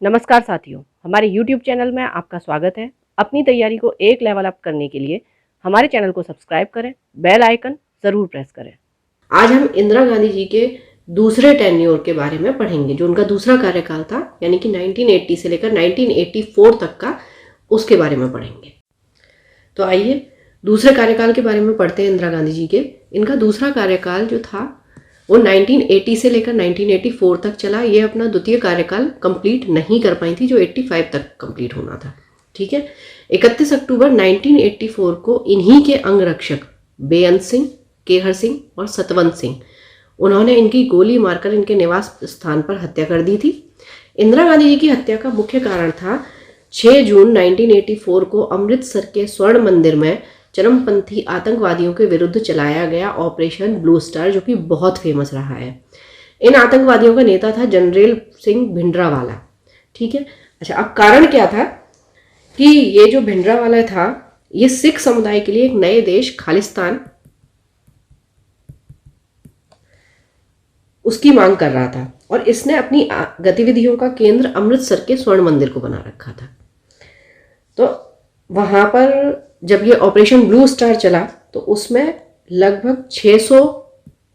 नमस्कार साथियों, हमारे YouTube चैनल में आपका स्वागत है। अपनी तैयारी को एक लेवल अप करने के लिए हमारे चैनल को सब्सक्राइब करें, बेल आइकन ज़रूर प्रेस करें। आज हम इंदिरा गांधी जी के दूसरे टेन्योर के बारे में पढ़ेंगे, जो उनका दूसरा कार्यकाल था, यानी कि 1980 से लेकर 1984 तक का, उसके बारे में पढ़ेंगे। तो आइए दूसरे कार्यकाल के बारे में पढ़ते हैं इंदिरा गांधी जी के। इनका दूसरा कार्यकाल जो था वो 1980 से लेकर 1984 तक चला। ये अपना द्वितीय कार्यकाल कंप्लीट नहीं कर पाई थी, जो 85 तक कंप्लीट होना था। ठीक है। 31 अक्टूबर 1984 को इन्हीं के अंगरक्षक बेअंत सिंह, केहर सिंह और सतवंत सिंह, उन्होंने इनकी गोली मारकर इनके निवास स्थान पर हत्या कर दी थी। इंदिरा गांधी जी की हत्या का मुख्य कारण था 6 जून 1984 को अमृतसर के स्वर्ण मंदिर में चरमपंथी आतंकवादियों के विरुद्ध चलाया गया ऑपरेशन ब्लू स्टार, जो कि बहुत फेमस रहा है। इन आतंकवादियों का नेता था जनरल सिंह भिंडरावाला। ठीक है। अच्छा, अब कारण क्या था कि ये जो भिंडरावाला था, ये सिख समुदाय के लिए एक नए देश खालिस्तान उसकी मांग कर रहा था, और इसने अपनी गतिविधियों का केंद्र अमृतसर के स्वर्ण मंदिर को बना रखा था। तो वहां पर जब ये ऑपरेशन ब्लू स्टार चला तो उसमें लगभग 600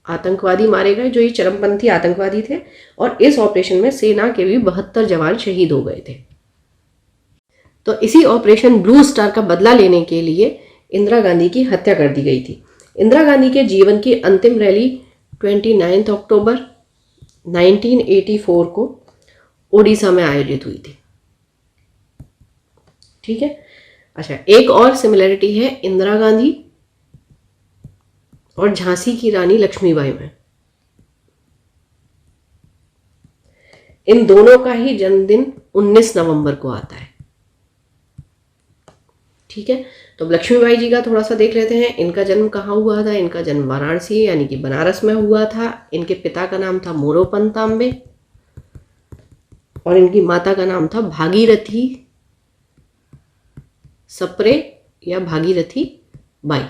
आतंकवादी मारे गए, जो ये चरमपंथी आतंकवादी थे, और इस ऑपरेशन में सेना के भी 72 जवान शहीद हो गए थे। तो इसी ऑपरेशन ब्लू स्टार का बदला लेने के लिए इंदिरा गांधी की हत्या कर दी गई थी। इंदिरा गांधी के जीवन की अंतिम रैली 29 अक्टूबर 1984 को ओडिशा में आयोजित हुई थी। ठीक है। अच्छा, एक और सिमिलरिटी है इंदिरा गांधी और झांसी की रानी लक्ष्मीबाई में। इन दोनों का ही जन्मदिन 19 नवंबर को आता है। ठीक है। तो लक्ष्मीबाई जी का थोड़ा सा देख लेते हैं। इनका जन्म कहाँ हुआ था? इनका जन्म वाराणसी यानी कि बनारस में हुआ था। इनके पिता का नाम था मोरोपंत तांबे और इनकी माता का नाम था भागीरथी सप्रे या भागीरथी बाई।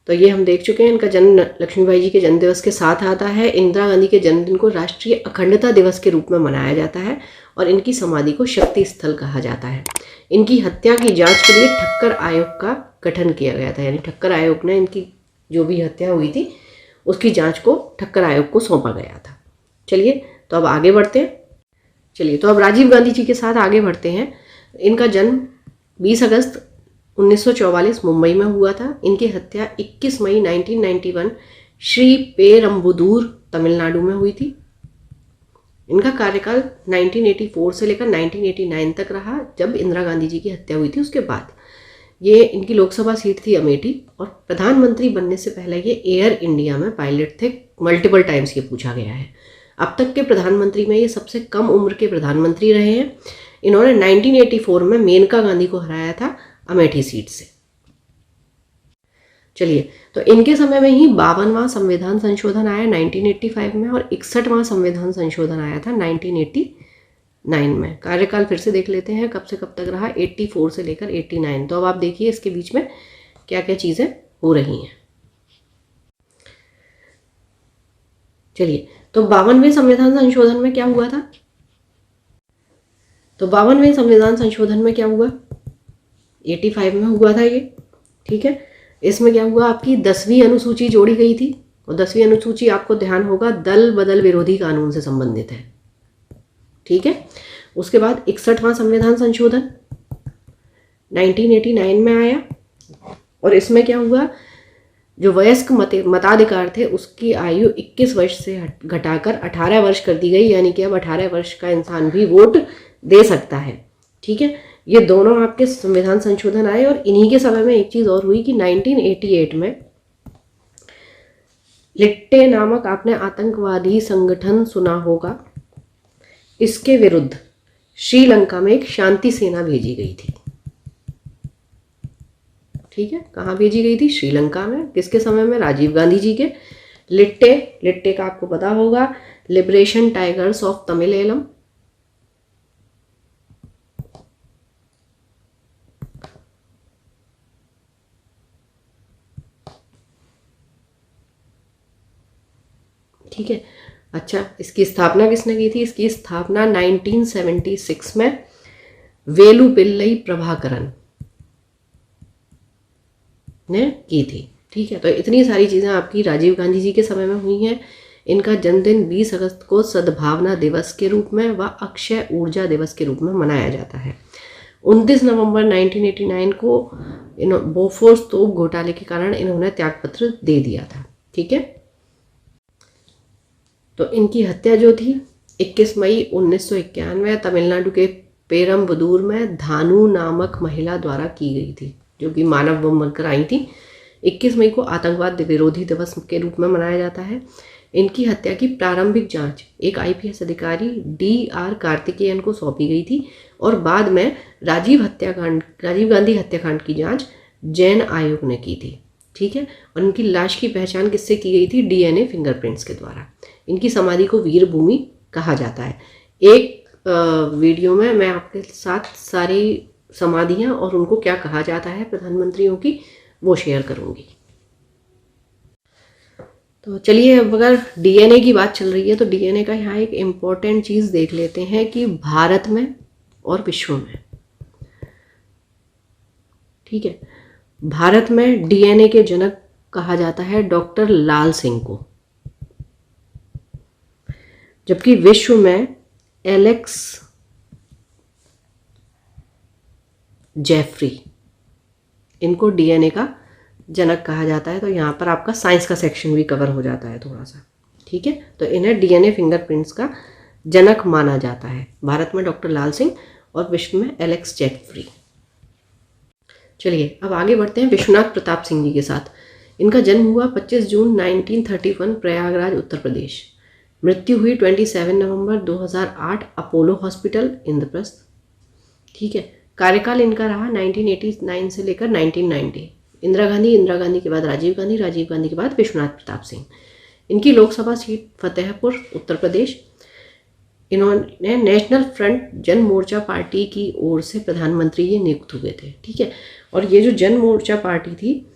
तो ये हम देख चुके हैं। इनका जन्म लक्ष्मीबाई जी के जन्म दिवस के साथ आता है। इंदिरा गांधी के जन्मदिन को राष्ट्रीय अखंडता दिवस के रूप में मनाया जाता है और इनकी समाधि को शक्ति स्थल कहा जाता है। इनकी हत्या की जांच के लिए ठक्कर आयोग का गठन किया गया था, यानी ठक्कर आयोग ने इनकी जो भी हत्या हुई थी उसकी जांच को ठक्कर आयोग को सौंपा गया था। चलिए तो अब आगे बढ़ते हैं। चलिए तो अब राजीव गांधी जी के साथ आगे बढ़ते हैं। इनका जन्म 20 अगस्त 1944 मुंबई में हुआ था। इनकी हत्या 21 मई 1991 श्री पेरम्बुदूर तमिलनाडु में हुई थी। इनका कार्यकाल 1984 से लेकर 1989 तक रहा, जब इंदिरा गांधी जी की हत्या हुई थी उसके बाद। ये इनकी लोकसभा सीट थी अमेठी, और प्रधानमंत्री बनने से पहले ये एयर इंडिया में पायलट थे। मल्टीपल टाइम्स ये पूछा गया है। अब तक के प्रधानमंत्री में ये सबसे कम उम्र के प्रधानमंत्री रहे हैं। इन्होंने 1984 में मेनका गांधी को हराया था अमेठी सीट से। चलिए, तो इनके समय में ही 52वां संविधान संशोधन आया 1985 में, और 61वां संविधान संशोधन आया था 1989 में। कार्यकाल फिर से देख लेते हैं कब से कब तक रहा, 84 से लेकर 89। तो अब आप देखिए इसके बीच में क्या क्या चीज़ें हो रही हैं। चलिए, तो 52वें संविधान संशोधन में क्या हुआ था? तो 52वें संविधान संशोधन में क्या हुआ? 85 में हुआ था ये। ठीक है। इसमें क्या हुआ, आपकी 10वीं अनुसूची जोड़ी गई थी, और 10वीं अनुसूची आपको ध्यान होगा दल बदल विरोधी कानून से संबंधित है। ठीक है। उसके बाद 61वां संविधान संशोधन 1989 में आया, और इसमें क्या हुआ, जो वयस्क मताधिकार थे उसकी आयु 21 वर्ष से घटाकर 18 वर्ष कर दी गई, यानी कि अब 18 वर्ष का इंसान भी वोट दे सकता है। ठीक है। ये दोनों आपके संविधान संशोधन आए, और इन्हीं के समय में एक चीज और हुई कि 1988 में लिट्टे नामक, आपने आतंकवादी संगठन सुना होगा, इसके विरुद्ध श्रीलंका में एक शांति सेना भेजी गई थी। ठीक है। कहाँ भेजी गई थी? श्रीलंका में। किसके समय में? राजीव गांधी जी के। लिट्टे का आपको पता होगा, लिबरेशन टाइगर्स ऑफ तमिल। ठीक है। अच्छा, इसकी स्थापना किसने की थी? इसकी स्थापना 1976 में वेलु पिल्लई प्रभाकरन ने की थी। ठीक है, तो इतनी सारी चीज़ें आपकी राजीव गांधी जी के समय में हुई हैं। इनका जन्मदिन 20 अगस्त को सद्भावना दिवस के रूप में व अक्षय ऊर्जा दिवस के रूप में मनाया जाता है। 29 नवंबर 1989 को बोफोर्स तोप घोटाले के कारण इन्होंने त्यागपत्र दे दिया था। ठीक है, तो इनकी हत्या जो थी 21 मई 1991 तमिलनाडु के पेरम्बदूर में धानु नामक महिला द्वारा की गई थी, जो कि मानव बम बनकर आई थी। 21 मई को आतंकवाद विरोधी दिवस के रूप में मनाया जाता है। इनकी हत्या की प्रारंभिक जांच एक आईपीएस अधिकारी DR कार्तिकेयन को सौंपी गई थी और बाद में राजीव गांधी हत्याकांड की जांच जैन आयोग ने की थी। ठीक है, और इनकी लाश की पहचान किससे की गई थी? DNA फिंगरप्रिंट्स के द्वारा। इनकी समाधि को वीर भूमि कहा जाता है। एक वीडियो में मैं आपके साथ सारी समाधियां और उनको क्या कहा जाता है प्रधानमंत्रियों की, वो शेयर करूंगी। तो चलिए, अब अगर DNA की बात चल रही है तो DNA का यहाँ एक इम्पॉर्टेंट चीज़ देख लेते हैं कि भारत में और विश्व में, ठीक है, भारत में DNA के जनक कहा जाता है डॉक्टर लाल सिंह को, जबकि विश्व में एलेक्स जेफरी, इनको DNA का जनक कहा जाता है। तो यहाँ पर आपका साइंस का सेक्शन भी कवर हो जाता है थोड़ा सा। ठीक है, तो इन्हें DNA फिंगरप्रिंट्स का जनक माना जाता है। भारत में डॉक्टर लाल सिंह और विश्व में एलेक्स जेफरी। चलिए, अब आगे बढ़ते हैं विश्वनाथ प्रताप सिंह जी के साथ। इनका जन्म हुआ 25 जून 1931 प्रयागराज उत्तर प्रदेश। मृत्यु हुई 27 नवंबर 2008 अपोलो हॉस्पिटल इंद्रप्रस्थ। ठीक है, कार्यकाल इनका रहा 1989 से लेकर 1990। इंदिरा गांधी के बाद राजीव गांधी के बाद विश्वनाथ प्रताप सिंह। इनकी लोकसभा सीट फतेहपुर उत्तर प्रदेश। इन्होंने नेशनल फ्रंट जन मोर्चा पार्टी की ओर से प्रधानमंत्री ये नियुक्त हुए थे। ठीक है, और ये जो जन मोर्चा पार्टी थी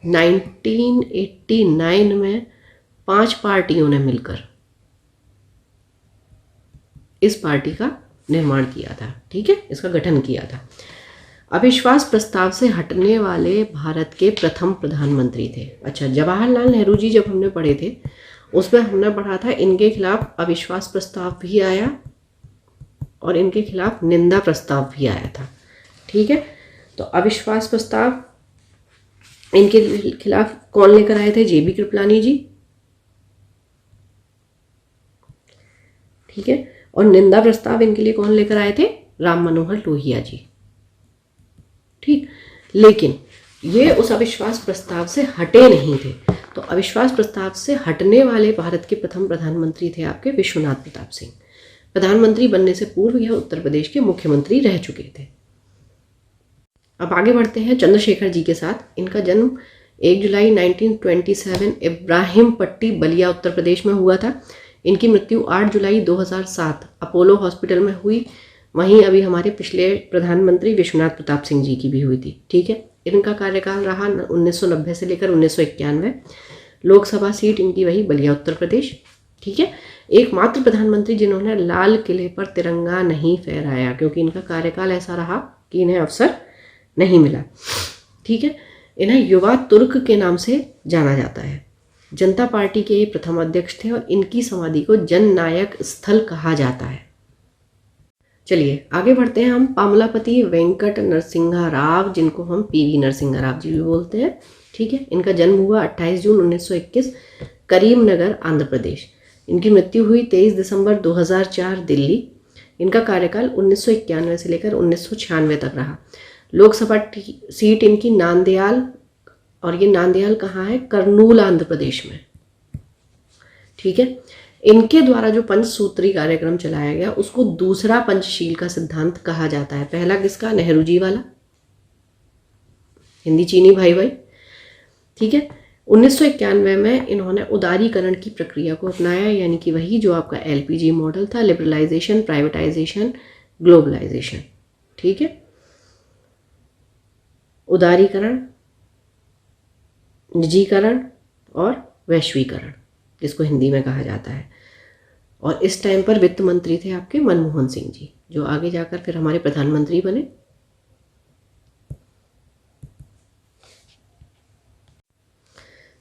1989 में 5 पार्टियों ने मिलकर इस पार्टी का निर्माण किया था। ठीक है, इसका गठन किया था। अविश्वास प्रस्ताव से हटने वाले भारत के प्रथम प्रधानमंत्री थे। अच्छा, जवाहरलाल नेहरू जी जब हमने पढ़े थे उसमें हमने पढ़ा था इनके खिलाफ अविश्वास प्रस्ताव भी आया और इनके खिलाफ निंदा प्रस्ताव भी आया था। ठीक है, तो अविश्वास प्रस्ताव इनके खिलाफ कौन लेकर आए थे? JB कृपलानी जी। ठीक है, और निंदा प्रस्ताव इनके लिए कौन लेकर आए थे? राम मनोहर लोहिया जी। ठीक, लेकिन ये उस अविश्वास प्रस्ताव से हटे नहीं थे। तो अविश्वास प्रस्ताव से हटने वाले भारत के प्रथम प्रधानमंत्री थे आपके विश्वनाथ प्रताप सिंह। प्रधानमंत्री बनने से पूर्व यह उत्तर प्रदेश के मुख्यमंत्री रह चुके थे। अब आगे बढ़ते हैं चंद्रशेखर जी के साथ। इनका जन्म 1 जुलाई 1927 इब्राहिम पट्टी बलिया उत्तर प्रदेश में हुआ था। इनकी मृत्यु 8 जुलाई 2007 अपोलो हॉस्पिटल में हुई। वहीं अभी हमारे पिछले प्रधानमंत्री विश्वनाथ प्रताप सिंह जी की भी हुई थी। ठीक है, इनका कार्यकाल रहा 1990 से लेकर 1991। लोकसभा सीट इनकी वही बलिया उत्तर प्रदेश। ठीक है, एकमात्र प्रधानमंत्री जिन्होंने लाल किले पर तिरंगा नहीं फहराया, क्योंकि इनका कार्यकाल ऐसा रहा कि इन्हें अवसर नहीं मिला। ठीक है, इन्हें युवा तुर्क के नाम से जाना जाता है। जनता पार्टी के ये प्रथम अध्यक्ष थे और इनकी समाधि को जन नायक स्थल कहा जाता है। चलिए आगे बढ़ते हैं हम पामलापति वेंकट नरसिंहा राव, जिनको हम PV नरसिंहा राव जी भी बोलते हैं। ठीक है, इनका जन्म हुआ 28 जून 1921 करीमनगर आंध्र प्रदेश। इनकी मृत्यु हुई 23 दिसंबर 2004 दिल्ली। इनका कार्यकाल 1991 से लेकर 1996 तक रहा। लोकसभा सीट इनकी नांदयाल, और ये नांदयाल कहाँ है? करनूल आंध्र प्रदेश में। ठीक है, इनके द्वारा जो पंचसूत्री कार्यक्रम चलाया गया उसको दूसरा पंचशील का सिद्धांत कहा जाता है। पहला किसका? नेहरू जी वाला, हिंदी चीनी भाई भाई। ठीक है, 1991 में इन्होंने उदारीकरण की प्रक्रिया को अपनाया, यानी कि वही जो आपका LPG मॉडल था, लिबरलाइजेशन, प्राइवेटाइजेशन, ग्लोबलाइजेशन। ठीक है, उदारीकरण, निजीकरण और वैश्वीकरण, जिसको हिंदी में कहा जाता है। और इस टाइम पर वित्त मंत्री थे आपके मनमोहन सिंह जी, जो आगे जाकर फिर हमारे प्रधानमंत्री बने।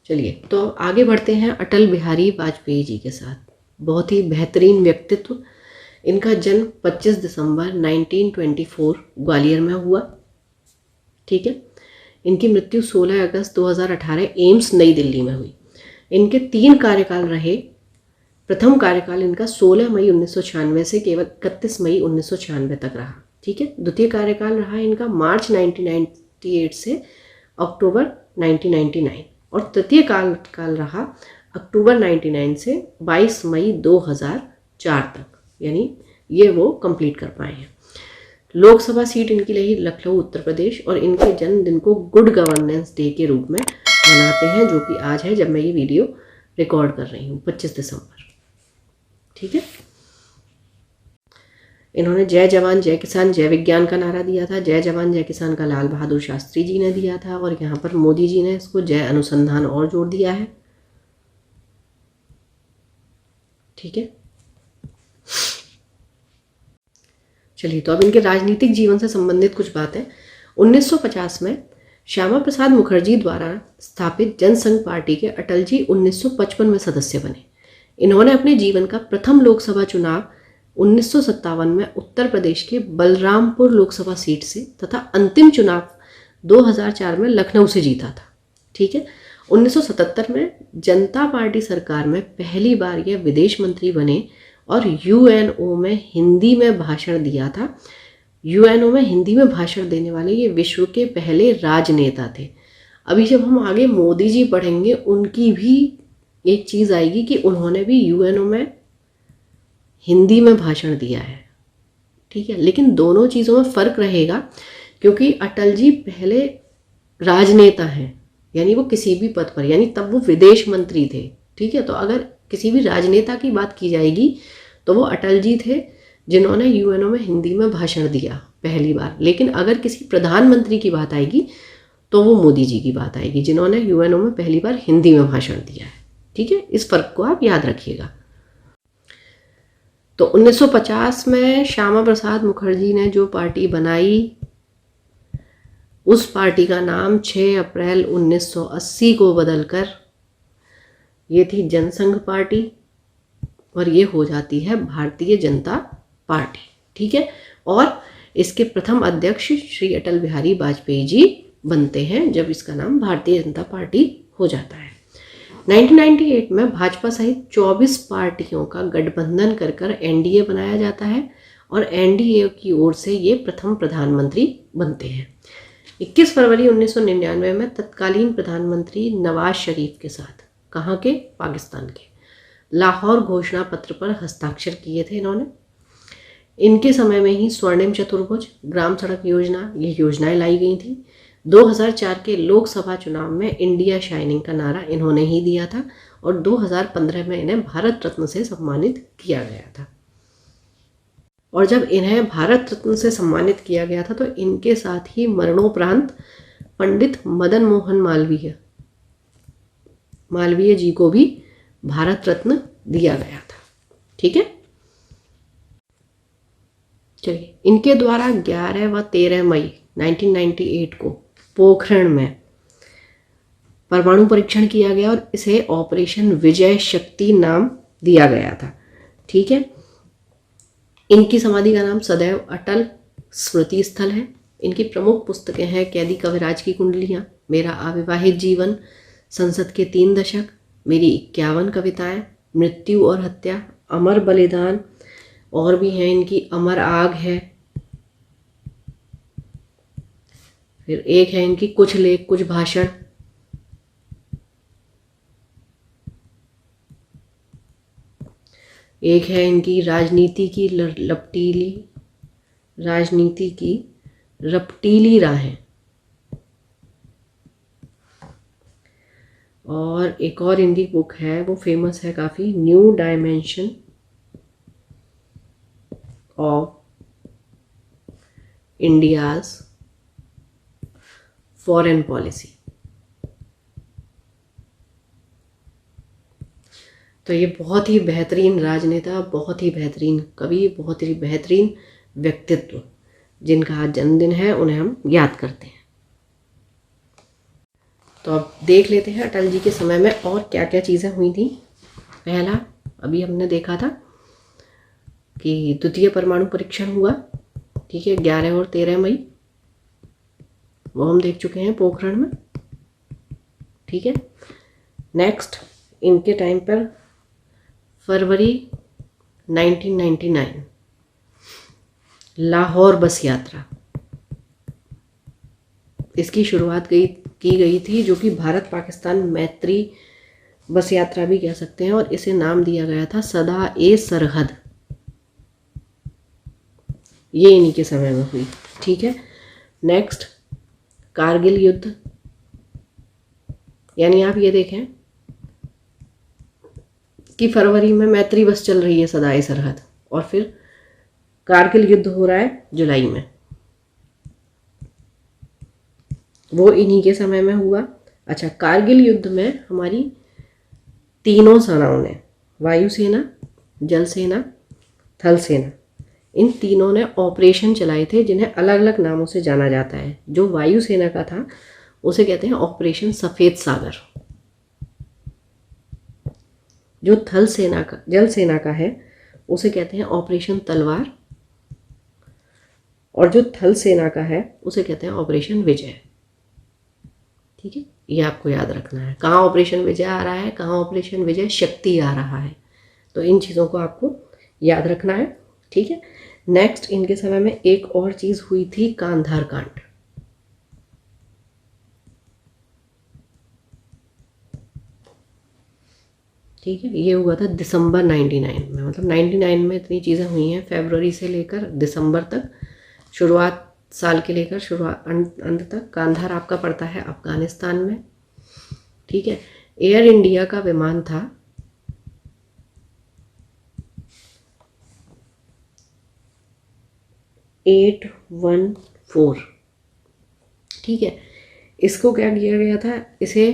चलिए तो आगे बढ़ते हैं अटल बिहारी वाजपेयी जी के साथ। बहुत ही बेहतरीन व्यक्तित्व। इनका जन्म 25 दिसंबर 1924 ग्वालियर में हुआ। ठीक है। इनकी मृत्यु 16 अगस्त 2018 एम्स नई दिल्ली में हुई। इनके 3 कार्यकाल रहे। प्रथम कार्यकाल इनका 16 मई 1996 से केवल 31 मई 1996 तक रहा। ठीक है। द्वितीय कार्यकाल रहा इनका मार्च 1998 से अक्टूबर 1999 और तृतीय काल रहा अक्टूबर 99 से 22 मई 2004 तक, यानी ये वो कंप्लीट कर पाए हैं। लोकसभा सीट इनकी रही लखनऊ उत्तर प्रदेश और इनके जन्मदिन को गुड गवर्नेंस डे के रूप में मनाते हैं, जो कि आज है जब मैं ये वीडियो रिकॉर्ड कर रही हूँ, 25 दिसंबर। ठीक है। इन्होंने जय जवान जय किसान जय विज्ञान का नारा दिया था। जय जवान जय किसान का लाल बहादुर शास्त्री जी ने दिया था और यहाँ पर मोदी जी ने इसको जय अनुसंधान और जोड़ दिया है। ठीक है। चलिए तो अब इनके राजनीतिक जीवन से संबंधित कुछ बातें। 1950 में श्यामा प्रसाद मुखर्जी द्वारा स्थापित जनसंघ पार्टी के अटल जी 1955 में सदस्य बने। इन्होंने अपने जीवन का प्रथम लोकसभा चुनाव 1957 में उत्तर प्रदेश के बलरामपुर लोकसभा सीट से तथा अंतिम चुनाव 2004 में लखनऊ से जीता था। ठीक है। 1977 में जनता पार्टी सरकार में पहली बार यह विदेश मंत्री बने और यूएनओ में हिंदी में भाषण दिया था। यूएनओ में हिंदी में भाषण देने वाले ये विश्व के पहले राजनेता थे। अभी जब हम आगे मोदी जी पढ़ेंगे उनकी भी एक चीज़ आएगी कि उन्होंने भी यूएनओ में हिंदी में भाषण दिया है। ठीक है। लेकिन दोनों चीज़ों में फ़र्क रहेगा क्योंकि अटल जी पहले राजनेता हैं, यानी वो किसी भी पद पर, यानी तब वो विदेश मंत्री थे। ठीक है। तो अगर किसी भी राजनेता की बात की जाएगी तो वो अटल जी थे जिन्होंने यूएनओ में हिंदी में भाषण दिया पहली बार। लेकिन अगर किसी प्रधानमंत्री की बात आएगी तो वो मोदी जी की बात आएगी जिन्होंने यूएनओ में पहली बार हिंदी में भाषण दिया है। ठीक है। इस फर्क को आप याद रखिएगा। तो 1950 में श्यामा प्रसाद मुखर्जी ने जो पार्टी बनाई उस पार्टी का नाम 6 अप्रैल 1980 को बदलकर ये थी जनसंघ पार्टी और ये हो जाती है भारतीय जनता पार्टी। ठीक है। और इसके प्रथम अध्यक्ष श्री अटल बिहारी वाजपेयी जी बनते हैं जब इसका नाम भारतीय जनता पार्टी हो जाता है। 1998 में भाजपा सहित 24 पार्टियों का गठबंधन कर एनडीए बनाया जाता है और एनडीए की ओर से ये प्रथम प्रधानमंत्री बनते हैं। 21 फरवरी 1999 में तत्कालीन प्रधानमंत्री नवाज शरीफ के साथ, कहाँ के, पाकिस्तान के, लाहौर घोषणा पत्र पर हस्ताक्षर किए थे इन्होंने। इनके समय में ही स्वर्णिम चतुर्भुज, ग्राम सड़क योजना, ये योजनाएं लाई गई थी। 2004 के लोकसभा चुनाव में इंडिया शाइनिंग का नारा इन्होंने ही दिया था और 2015 में इन्हें भारत रत्न से सम्मानित किया गया था। और जब इन्हें भारत रत्न से सम्मानित किया गया था तो इनके साथ ही मरणोपरांत पंडित मदन मोहन मालवीय जी को भी भारत रत्न दिया गया था। ठीक है। चलिए, इनके द्वारा 11 व 13 मई 1998 को पोखरण में परमाणु परीक्षण किया गया और इसे ऑपरेशन विजय शक्ति नाम दिया गया था। ठीक है। इनकी समाधि का नाम सदैव अटल स्मृति स्थल है। इनकी प्रमुख पुस्तकें हैं कैदी कविराज की कुंडलियाँ, मेरा अविवाहित जीवन, संसद के 3 दशक, मेरी 51 कविताएं, मृत्यु और हत्या, अमर बलिदान, और भी हैं इनकी अमर आग है, फिर एक है इनकी कुछ लेख कुछ भाषण, एक है इनकी राजनीति की रपटीली राहें, और एक और इनकी बुक है वो फेमस है काफ़ी, new dimension of India's foreign policy. तो ये बहुत ही बेहतरीन राजनेता, बहुत ही बेहतरीन कवि, बहुत ही बेहतरीन व्यक्तित्व जिनका आज जन्मदिन है, उन्हें हम याद करते हैं। तो अब देख लेते हैं अटल जी के समय में और क्या क्या चीज़ें हुई थी। पहला, अभी हमने देखा था कि द्वितीय परमाणु परीक्षण हुआ, ठीक है, 11 और 13 मई, वो हम देख चुके हैं पोखरण में, ठीक है। नेक्स्ट, इनके टाइम पर फरवरी 1999 लाहौर बस यात्रा, इसकी शुरुआत की गई थी, जो कि भारत पाकिस्तान मैत्री बस यात्रा भी कह सकते हैं, और इसे नाम दिया गया था सदा ए सरहद। ये इन्हीं के समय में हुई, ठीक है। नेक्स्ट, कारगिल युद्ध, यानी आप ये देखें कि फरवरी में मैत्री बस चल रही है सदा ए सरहद, और फिर कारगिल युद्ध हो रहा है जुलाई में, वो इन्हीं के समय में हुआ। अच्छा, कारगिल युद्ध में हमारी तीनों सेनाओं ने, वायुसेना, जल सेना, थल सेना, इन तीनों ने ऑपरेशन चलाए थे, जिन्हें अलग अलग नामों से जाना जाता है। जो वायुसेना का था उसे कहते हैं ऑपरेशन सफ़ेद सागर, जो थल सेना का, जल सेना का है, उसे कहते हैं ऑपरेशन तलवार, और जो थल सेना का है उसे कहते हैं ऑपरेशन विजय, ठीक है। ये आपको याद रखना है, कहाँ ऑपरेशन विजय आ रहा है, कहाँ ऑपरेशन विजय शक्ति आ रहा है, तो इन चीज़ों को आपको याद रखना है, ठीक है। नेक्स्ट, इनके समय में एक और चीज़ हुई थी, कांधार कांड, ठीक है। ये हुआ था दिसंबर 99 में, मतलब 99 में इतनी चीज़ें हुई हैं, फरवरी से लेकर दिसंबर तक, शुरुआत साल के लेकर शुरुआत अंत तक। कांधार आपका पड़ता है अफगानिस्तान में, ठीक है। एयर इंडिया का विमान था A814, ठीक है। इसको क्या किया गया था, इसे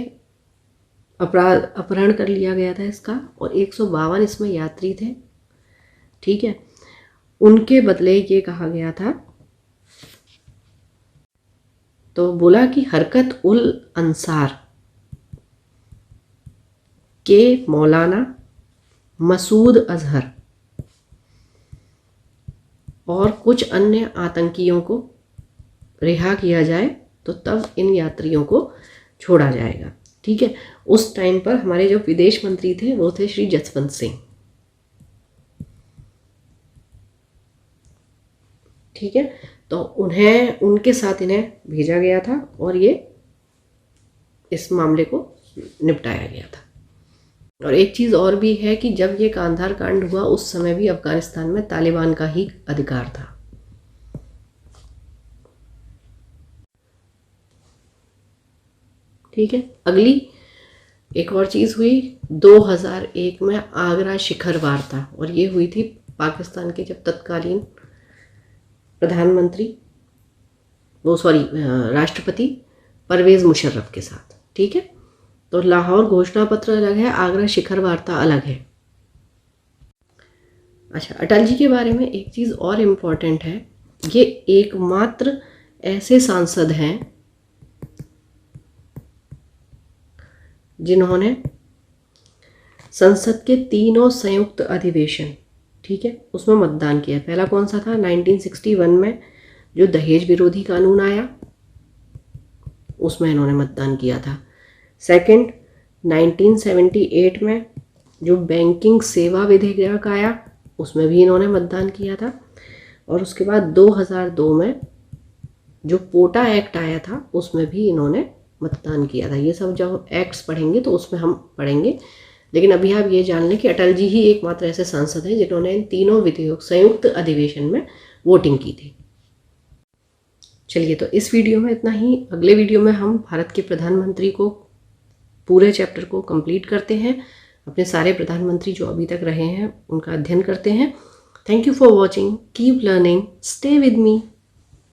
अपहरण कर लिया गया था इसका, और 152 इसमें यात्री थे, ठीक है। उनके बदले ये कहा गया था, तो बोला कि हरकत उल अंसार के मौलाना मसूद अजहर और कुछ अन्य आतंकियों को रिहा किया जाए, तो तब इन यात्रियों को छोड़ा जाएगा, ठीक है। उस टाइम पर हमारे जो विदेश मंत्री थे वो थे श्री जसवंत सिंह, ठीक है। तो उन्हें, उनके साथ इन्हें भेजा गया था, और ये इस मामले को निपटाया गया था। और एक चीज़ और भी है कि जब ये कांधार कांड हुआ उस समय भी अफगानिस्तान में तालिबान का ही अधिकार था, ठीक है। अगली एक और चीज़ हुई 2001 में, आगरा शिखर वार्ता, और ये हुई थी पाकिस्तान के जब तत्कालीन प्रधानमंत्री, राष्ट्रपति परवेज़ मुशर्रफ के साथ, ठीक है। तो लाहौर घोषणा पत्र अलग है, आगरा शिखर वार्ता अलग है। अच्छा, अटल जी के बारे में एक चीज़ और इम्पॉर्टेंट है, ये एकमात्र ऐसे सांसद हैं जिन्होंने संसद के तीनों संयुक्त अधिवेशन, ठीक है, उसमें मतदान किया। पहला कौन सा था, 1961 में जो दहेज विरोधी कानून आया, उसमें इन्होंने मतदान किया था। सेकंड, 1978 में जो बैंकिंग सेवा विधेयक आया, उसमें भी इन्होंने मतदान किया था। और उसके बाद 2002 में जो पोटा एक्ट आया था, उसमें भी इन्होंने मतदान किया था। ये सब जब एक्ट्स पढ़ेंगे तो उसमें हम पढ़ेंगे, लेकिन अभी आप ये जान लें कि अटल जी ही एकमात्र ऐसे सांसद हैं जिन्होंने इन तीनों विधेयक संयुक्त अधिवेशन में वोटिंग की थी। चलिए, तो इस वीडियो में इतना ही। अगले वीडियो में हम भारत के प्रधानमंत्री को, पूरे चैप्टर को कंप्लीट करते हैं, अपने सारे प्रधानमंत्री जो अभी तक रहे हैं उनका अध्ययन करते हैं। Thank you for watching, keep learning, stay with me.